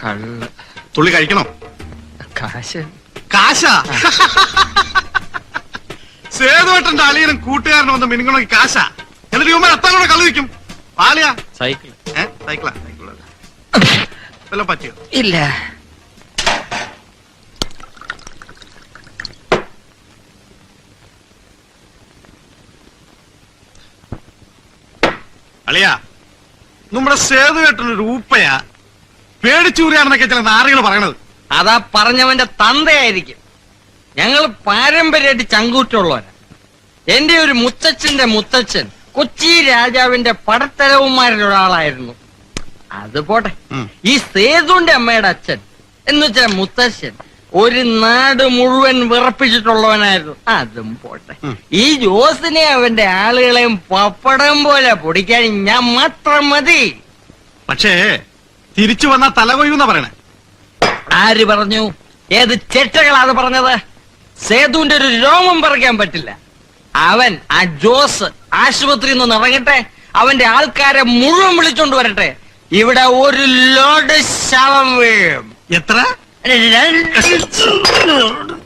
കള്ള്. തുള്ളി കഴിക്കണോ? കാശ്. കാശാ? സേതുവേട്ടന്റെ അളിയനും കൂട്ടുകാരനും വന്ന് മിനിങ്ങണമെങ്കിൽ കാശാ. എന്നിട്ട് ഇവന്മാർ എത്താനോടെ കള്ളു വയ്ക്കും. പാലിയാ? സൈക്കിൾ. സൈക്കിളാ? വല്ല പറ്റിയോ? ഇല്ല. അളിയാ, നമ്മുടെ സേതുവേട്ടനൊരു ഊപ്പയാ, പേടിച്ചൂറിയാണെന്നൊക്കെ ചില നാറികൾ പറയണത്. അതാ പറഞ്ഞവന്റെ തന്തയായിരിക്കും. ഞങ്ങൾ പാരമ്പര്യമായിട്ട് ചങ്കൂറ്റുള്ളവരാ. എന്റെ ഒരു മുത്തച്ഛന്റെ മുത്തച്ഛൻ കൊച്ചി രാജാവിന്റെ പടത്തലവന്മാരിൽ ഒരാളായിരുന്നു. അത് പോട്ടെ. ഈ സേതുവിന്റെ അമ്മയുടെ അച്ഛൻ എന്ന് വെച്ചാൽ മുത്തച്ഛൻ ഒരു നാട് മുഴുവൻ വിറപ്പിച്ചിട്ടുള്ളവനായിരുന്നു. അതും പോട്ടെ. ഈ ജോസിനെ അവന്റെ ആളുകളെയും പപ്പടം പോലെ പൊടിക്കാൻ ഞാൻ മാത്രം മതി. പക്ഷേ തിരിച്ചു വന്ന തലകൊയ്യൂന്നാ പറയണേ. ആര് പറഞ്ഞു? ഏത് ചെറ്റകളാണ് പറഞ്ഞത്? സേതുവിന്റെ ഒരു രോമം പറിക്കാൻ പറ്റില്ല. അവൻ ആ ജോസ് ആശുപത്രിയിൽ നിന്ന് ഇറങ്ങട്ടെ, അവന്റെ ആൾക്കാരെ മുഴുവൻ വിളിച്ചോണ്ട് വരട്ടെ. ഇവിടെ ഒരു ലോഡ് ശവം വീഴും. എത്ര? 2